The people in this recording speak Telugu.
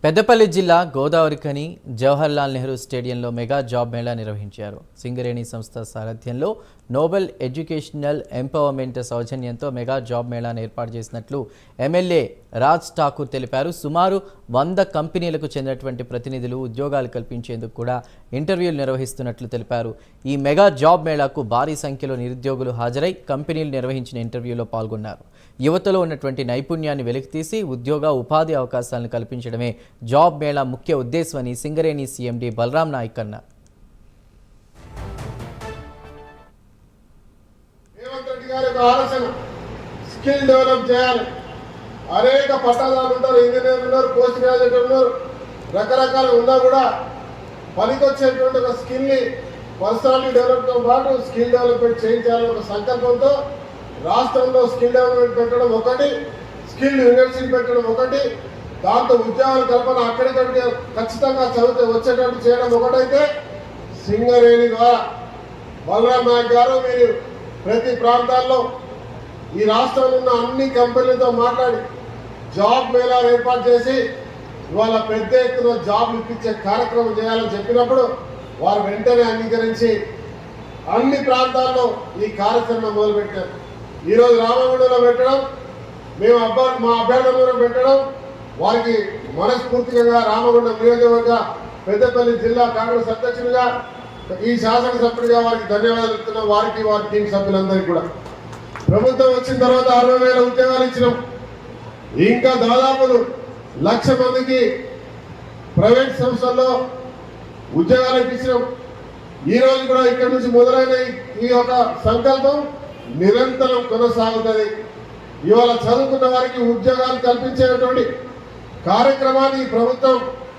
పెద్దపల్లి జిల్లా గోదావరిఖని జవహర్లాల్ నెహ్రూ స్టేడియంలో మెగా జాబ్ మేళా నిర్వహించారు. సింగరేణి సంస్థ సారథ్యంలో నోబెల్ ఎడ్యుకేషనల్ ఎంపవర్మెంట్ సౌజన్యంతో మెగా జాబ్ మేళాను ఏర్పాటు చేసినట్లు ఎమ్మెల్యే రాజ్ ఠాకూర్ తెలిపారు. సుమారు 100 కంపెనీలకు చెందినటువంటి ప్రతినిధులు ఉద్యోగాలు కల్పించేందుకు కూడా ఇంటర్వ్యూలు నిర్వహిస్తున్నట్లు తెలిపారు. ఈ మెగా జాబ్ మేళాకు భారీ సంఖ్యలో నిరుద్యోగులు హాజరై కంపెనీలు నిర్వహించిన ఇంటర్వ్యూలో పాల్గొన్నారు. యువతలో ఉన్నటువంటి నైపుణ్యాన్ని వెలికితీసి ఉద్యోగ ఉపాధి అవకాశాలను కల్పించడమే జాబ్ మేళా ముఖ్య ఉద్దేశమని సింగరేణి సీఎండీ బలరాం నాయక్ అన్నారు. స్కిల్ డెవలప్ చేయాలి. అనేక పట్టాదారులు ఉంటారు, ఇంజనీర్లు ఉన్నారు, పోస్ట్ గ్రాడ్యుయేట్ ఉన్నారు, రకరకాల ఉన్నా కూడా పనికొచ్చేటువంటి ఒక స్కిల్ని పర్సనాలిటీ డెవలప్తో పాటు స్కిల్ డెవలప్మెంట్ చేయించాలని ఒక సంకల్పంతో రాష్ట్రంలో స్కిల్ డెవలప్మెంట్ పెట్టడం ఒకటి, స్కిల్ యూనివర్సిటీ పెట్టడం ఒకటి, దాంతో ఉద్యోగాల కల్పన అక్కడికక్కడికి ఖచ్చితంగా చదివితే వచ్చేటట్టు చేయడం ఒకటైతే, సింగరేణి ద్వారా బలరాం నాయక్ గారు మీరు ప్రతి ప్రాంతాల్లో ఈ రాష్ట్రంలో ఉన్న అన్ని కంపెనీలతో మాట్లాడి జాబ్ మేళాలు ఏర్పాటు చేసి ఇవాళ పెద్ద ఎత్తున జాబ్ ఇప్పించే కార్యక్రమం చేయాలని చెప్పినప్పుడు వారు వెంటనే అంగీకరించి అన్ని ప్రాంతాల్లో ఈ కార్యక్రమం మొదలుపెట్టారు. ఈరోజు రామగుండంలో పెట్టడం, మేము మా అభ్యర్థులను పెట్టడం, వారికి మనస్ఫూర్తిగా రామగుండం నియోజకవర్గ పెద్దపల్లి జిల్లా కాంగ్రెస్ అధ్యక్షుడిగా ఈ శాసనసభ్యుడిగా వారికి ధన్యవాదాలు చెప్తున్నాం. వారికి వారి టీం సభ్యులందరికీ కూడా ప్రభుత్వం వచ్చిన తర్వాత 60,000 ఉద్యోగాలు ఇచ్చినాం. ఇంకా దాదాపు 1,00,000 మందికి ప్రైవేట్ సంస్థల్లో ఉద్యోగాలు ఇప్పించినాం. ఈ రోజు కూడా ఇక్కడి నుంచి మొదలైన ఈ యొక్క సంకల్పం నిరంతరం కొనసాగుతుంది. ఇవాళ చదువుకున్న వారికి ఉద్యోగాలు కల్పించేటువంటి కార్యక్రమాన్ని ప్రభుత్వం